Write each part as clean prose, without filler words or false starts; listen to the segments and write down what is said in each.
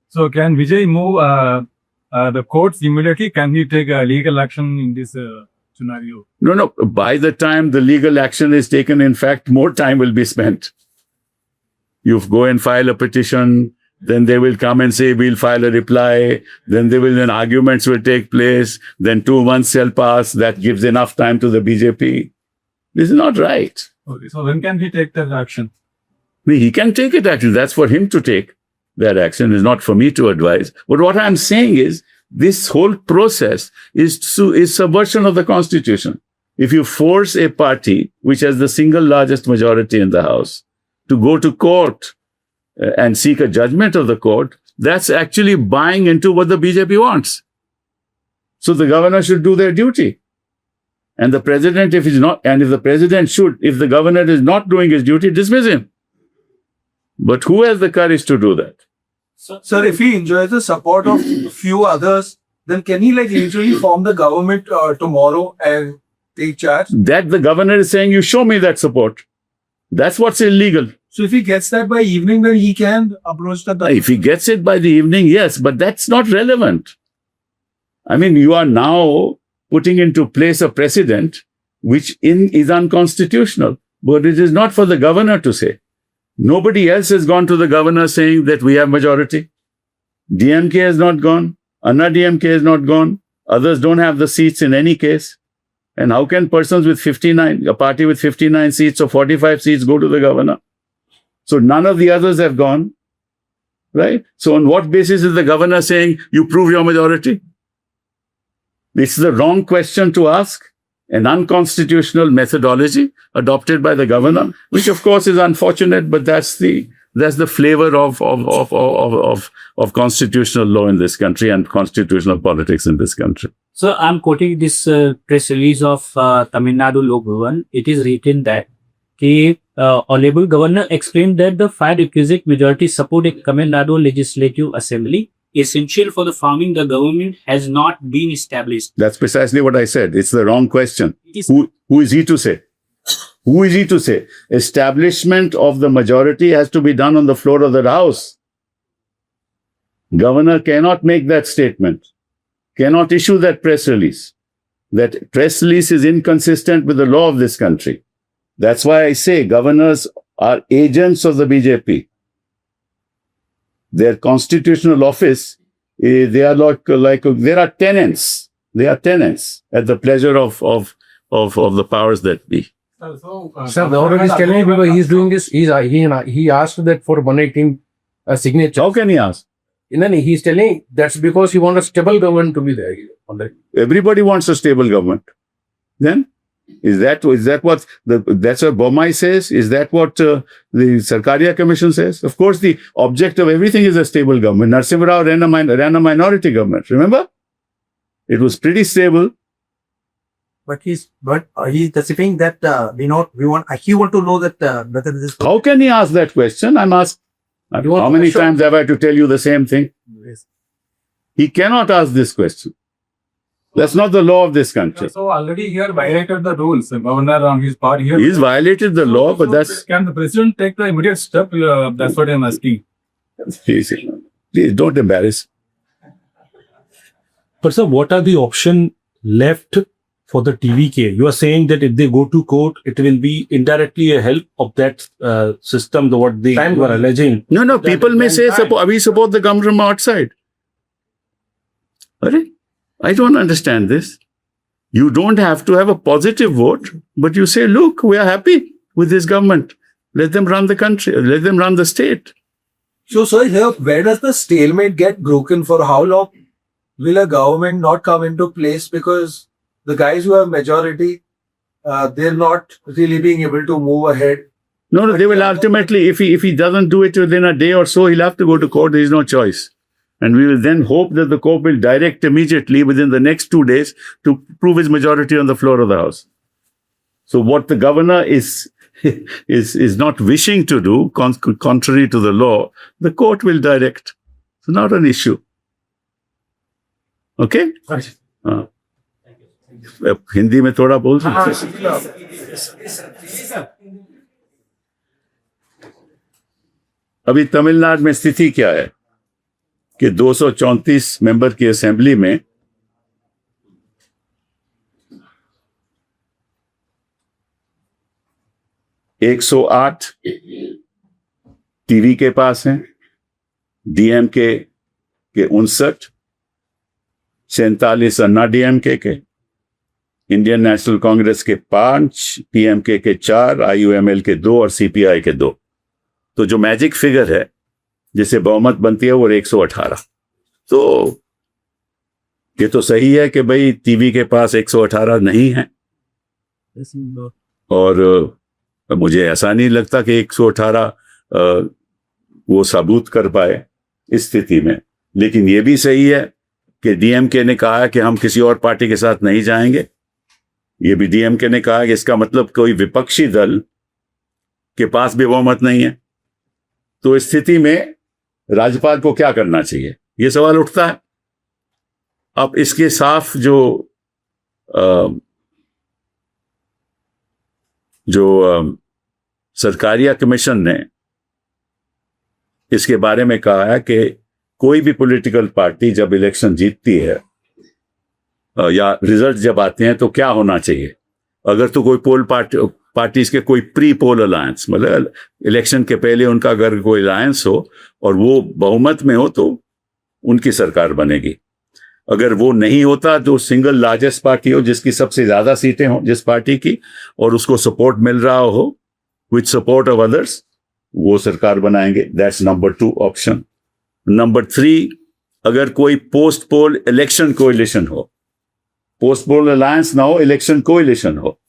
So can Vijay move the courts immediately? Can he take legal action in this scenario? No. By the time the legal action is taken, in fact, more time will be spent. You go and file a petition, then they will come and say, we'll file a reply. Then arguments will take place. Then 2 months shall pass. That gives enough time to the BJP. This is not right. Okay, so when can he take that action? He can take it action. That's for him to take that action. It's not for me to advise. But what I'm saying is, this whole process is subversion of the Constitution. If you force a party which has the single largest majority in the House to go to court and seek a judgment of the court, that's actually buying into what the BJP wants. So the governor should do their duty. And the president, if the governor is not doing his duty, dismiss him. But who has the courage to do that? Sir, if he enjoys the support of few others, then can he usually form the government tomorrow and take charge? That the governor is saying, you show me that support. That's what's illegal. So if he gets that by evening, then he can approach the... If he gets it by the evening, yes, but that's not relevant. I mean, you are now putting into place a precedent which is unconstitutional, but it is not for the governor to say. Nobody else has gone to the governor saying that we have majority. DMK has not gone. Anna DMK has not gone. Others don't have the seats in any case. And how can persons with 59, a party with 59 seats or 45 seats go to the governor? So none of the others have gone, right? So on what basis is the governor saying, you prove your majority? This is the wrong question to ask. An unconstitutional methodology adopted by the governor, which of course is unfortunate, but that's the flavor of constitutional law in this country and constitutional politics in this country. So I'm quoting this press release of Tamil Nadu Lok Bhavan. It is written that the Honorable Governor explained that the 5 requisite majority support in Tamil Nadu Legislative Assembly essential for the farming the government has not been established. That's precisely what I said. It's the wrong question. Who is he to say? Who is he to say? Establishment of the majority has to be done on the floor of the House. Governor cannot make that statement, cannot issue that press release. That press release is inconsistent with the law of this country. That's why I say governors are agents of the BJP. Their constitutional office, they are like there are tenants. They are tenants at the pleasure of the powers that be. Sir, the order is telling me because he's doing this. He asked that for 118 signature. How can he ask? Then he's telling that's because he wants a stable government to be there. Everybody wants a stable government. Then is that what that's what Bommai says? Is that what the Sarkaria Commission says? Of course, the object of everything is a stable government. Narasimha Rao ran a minority government. Remember, it was pretty stable. But he's specifying that he want to know that whether this. How can he ask that question? I'm asked. How many times have I to tell you the same thing? Yes. He cannot ask this question. That's not the law of this country. So already he had violated the rules. The governor on his part here. He's violated the law, but that's... Can the president take the immediate step? That's what I'm asking. Please don't embarrass. But sir, what are the options left for the TVK? You are saying that if they go to court, it will be indirectly a help of that system, what you are alleging. No, people may say, we support the government from outside. Right? I don't understand this. You don't have to have a positive vote, but you say, look, we are happy with this government. Let them run the country. Let them run the state. So, sir, here, where does the stalemate get broken? For how long will a government not come into place? Because the guys who have majority, they're not really being able to move ahead. No, they will ultimately, if he doesn't do it within a day or so, he'll have to go to court. There is no choice. And we will then hope that the court will direct immediately within the next 2 days to prove his majority on the floor of the House. So what the governor is not wishing to do, contrary to the law, the court will direct. It's not an issue. Okay? Hindi में थोड़ा बोल सकते अभी तमिलनाडु में स्थिति क्या है? कि 234 मेंबर की असेंबली में (108) टीवी के पास हैं, डीएमके के 59, 47 अन्ना डीएमके के, इंडियन नेशनल कांग्रेस के 5, पीएमके के 4, आईयूएमएल के 2 और सीपीआई के 2। तो जो मैजिक फिगर है जिसे बहुमत बनती है वो 118। तो ये तो सही है कि भाई टीवी के पास 118 नहीं है, और मुझे ऐसा नहीं लगता कि 118 वो सबूत कर पाए इस स्थिति में। लेकिन ये भी सही है कि डीएमके ने कहा है कि हम किसी और पार्टी के साथ नहीं जाएंगे। ये भी डीएमके ने कहा कि इसका मतलब कोई विपक्षी दल के पास भी बहुमत नहीं है। तो इस स्थिति में राज्यपाल को क्या करना चाहिए, ये सवाल उठता है। अब इसके साफ जो सरकारिया कमीशन ने इसके बारे में कहा है कि कोई भी पॉलिटिकल पार्टी जब इलेक्शन जीतती है या रिजल्ट जब आते हैं तो क्या होना चाहिए। अगर तो कोई पोल पार्टीज के कोई प्री पोल अलायंस, मतलब इलेक्शन के पहले उनका अगर कोई अलायंस हो और वो बहुमत में हो तो उनकी सरकार बनेगी। अगर वो नहीं होता तो सिंगल लार्जेस्ट पार्टी हो जिसकी सबसे ज्यादा सीटें हो जिस पार्टी की, और उसको सपोर्ट मिल रहा हो विद सपोर्ट ऑफ अदर्स, वो सरकार बनाएंगे। That's number 2 option. नंबर 3, अगर कोई पोस्ट पोल इलेक्शन कोएलिशन हो, पोस्ट पोल अलायंस ना हो, इलेक्शन कोएलिशन हो,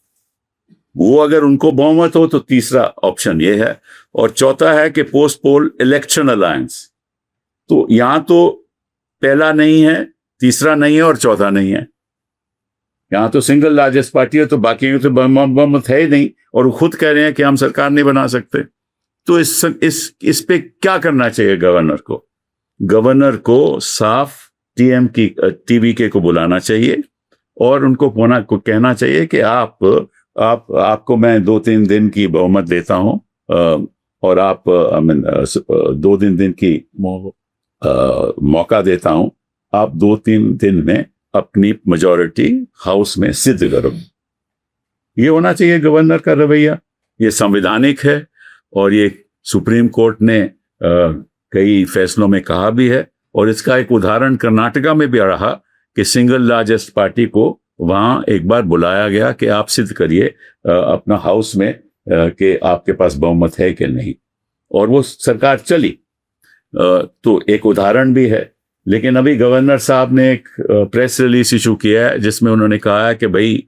वो अगर उनको बहुमत हो तो तीसरा ऑप्शन ये है। और चौथा है कि पोस्ट पोल इलेक्शन अलायंस। तो यहां तो पहला नहीं है, तीसरा नहीं है और चौथा नहीं है। यहां तो सिंगल लार्जेस्ट पार्टी है तो बाकी तो बहुमत है ही नहीं, और वो खुद कह रहे हैं कि हम सरकार नहीं बना सकते। तो इस पे क्या करना चाहिए गवर्नर को? गवर्नर को साफ टीवीके को बुलाना चाहिए और उनको कहना चाहिए कि आपको मैं 2-3 दिन की बहुमत देता हूं, और आप 2-3 दिन की मौका देता हूं। आप 2-3 दिन में अपनी मेजॉरिटी हाउस में सिद्ध करो। ये होना चाहिए गवर्नर का रवैया। ये संवैधानिक है और ये सुप्रीम कोर्ट ने कई फैसलों में कहा भी है। और इसका एक उदाहरण कर्नाटका में भी रहा कि सिंगल लार्जेस्ट पार्टी को वहां एक बार बुलाया गया कि आप सिद्ध करिए अपना हाउस में कि आपके पास बहुमत है कि नहीं, और वो सरकार चली। तो एक उदाहरण भी है। लेकिन अभी गवर्नर साहब ने एक प्रेस रिलीज इशू किया है जिसमें उन्होंने कहा है कि भाई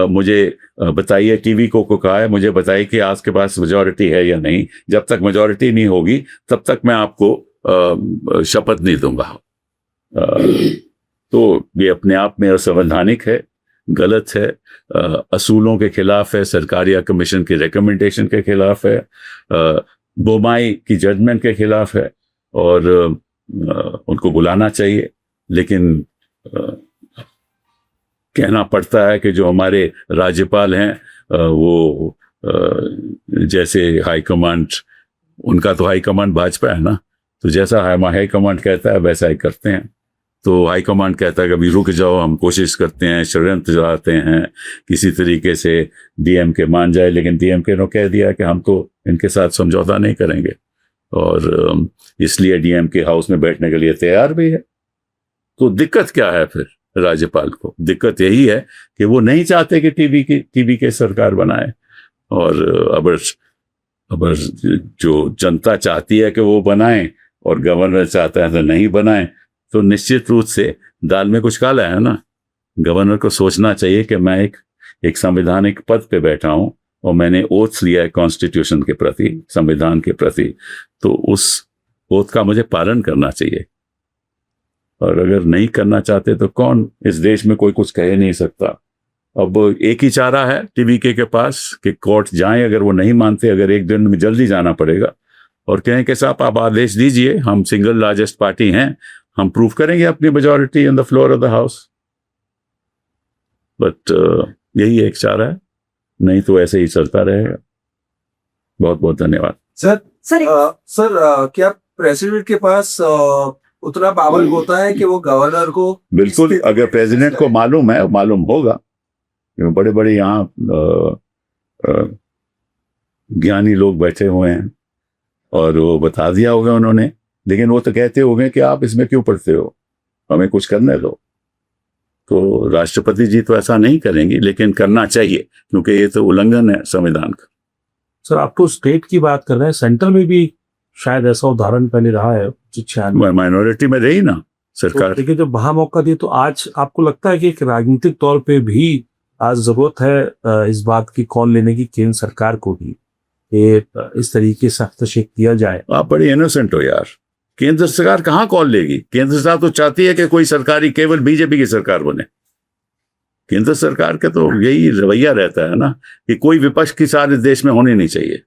मुझे बताइए, टीवी को कहा है मुझे बताइए कि आपके पास मेजॉरिटी है या नहीं। जब तक मेजॉरिटी नहीं होगी तब तक मैं आपको शपथ नहीं दूंगा। तो ये अपने आप में असंवैधानिक है, गलत है, असूलों के खिलाफ है, सरकारिया कमीशन की रिकमेंडेशन के खिलाफ है, बोमाई की जजमेंट के खिलाफ है, और उनको बुलाना चाहिए। लेकिन कहना पड़ता है कि जो हमारे राज्यपाल हैं वो जैसे हाईकमांड, उनका तो हाईकमांड भाजपा है ना, तो जैसा हाईकमांड कहता है वैसा ही करते हैं। तो हाईकमांड कहता है कि अभी रुक जाओ, हम कोशिश करते हैं, षड्यंत्र चलाते हैं, किसी तरीके से डीएमके मान जाए। लेकिन डीएमके ने कह दिया कि हम तो इनके साथ समझौता नहीं करेंगे, और इसलिए डीएमके हाउस में बैठने के लिए तैयार भी है। तो दिक्कत क्या है फिर राज्यपाल को? दिक्कत यही है कि वो नहीं चाहते कि टीवी के सरकार बनाए, और अब जो जनता चाहती है कि वो बनाए और गवर्नर चाहता है तो नहीं बनाए, तो निश्चित रूप से दाल में कुछ काला है ना। गवर्नर को सोचना चाहिए कि मैं एक संवैधानिक पद पे बैठा हूं और मैंने ओथ लिया है कॉन्स्टिट्यूशन के प्रति, संविधान के प्रति, तो उस ओथ का मुझे पालन करना चाहिए। और अगर नहीं करना चाहते तो कौन इस देश में कोई कुछ कह नहीं सकता। अब एक ही चारा है टीवीके के पास कि कोर्ट जाएं। अगर वो नहीं मानते, अगर एक दिन में जल्दी जाना पड़ेगा और कहें कि साहब आप आदेश दीजिए, हम सिंगल लार्जेस्ट पार्टी हैं, हम प्रूव करेंगे अपनी majority in the floor of the house. But यही एक चारा है, नहीं तो ऐसे ही चलता रहेगा। बहुत बहुत धन्यवाद। सर क्या प्रेसिडेंट के पास उतना पावर होता है कि वो गवर्नर को बिल्कुल, अगर प्रेसिडेंट को मालूम है, मालूम होगा, बड़े बड़े यहाँ ज्ञानी लोग बैठे हुए हैं और वो बता दिया होगा उन्होंने, लेकिन वो तो कहते होंगे कि आप इसमें क्यों पढ़ते हो, हमें कुछ करने दो। तो राष्ट्रपति जी तो ऐसा नहीं करेंगे, लेकिन करना चाहिए क्योंकि ये तो उल्लंघन है संविधान का। सर, आप तो स्टेट की बात कर रहे हैं, सेंट्रल में भी शायद ऐसा उदाहरण पहले रहा है। माइनॉरिटी में रही ना सरकार, लेकिन जब वहां मौका दिए तो आज आपको लगता है कि एक राजनीतिक तौर पे भी आज जरूरत है इस बात की कॉल लेने की केंद्र सरकार को भी, इस तरीके से हस्तक्षेप किया जाए? आप बड़े इनोसेंट हो यार। केंद्र सरकार कहाँ कॉल लेगी? केंद्र सरकार तो चाहती है कि कोई सरकारी केवल बीजेपी की सरकार बने। केंद्र सरकार का तो यही रवैया रहता है ना कि कोई विपक्ष की सारे देश में होनी नहीं चाहिए।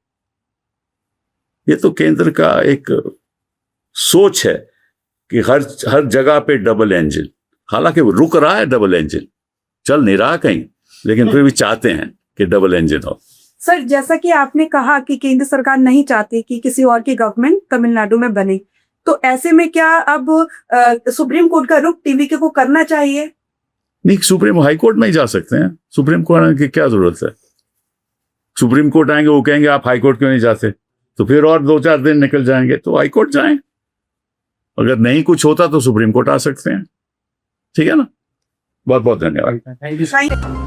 ये तो केंद्र का एक सोच है कि हर जगह पे डबल इंजन, हालांकि वो रुक रहा है, डबल इंजन चल नहीं रहा कहीं, लेकिन फिर भी चाहते हैं कि डबल इंजन हो। सर, जैसा कि आपने कहा कि केंद्र सरकार नहीं चाहती कि किसी और की गवर्नमेंट तमिलनाडु में बने, तो ऐसे में क्या अब सुप्रीम कोर्ट का रुख टीवीके को करना चाहिए? नहीं, सुप्रीम हाई कोर्ट में ही जा सकते हैं। सुप्रीम कोर्ट आने की क्या जरूरत है? सुप्रीम कोर्ट आएंगे, वो कहेंगे आप हाई कोर्ट क्यों नहीं जाते, तो फिर और 2-4 दिन निकल जाएंगे, तो हाई कोर्ट जाएं। अगर नहीं कुछ होता तो सुप्रीम कोर्ट आ सकते हैं। ठीक है ना? बहुत बहुत धन्यवाद। Thank you.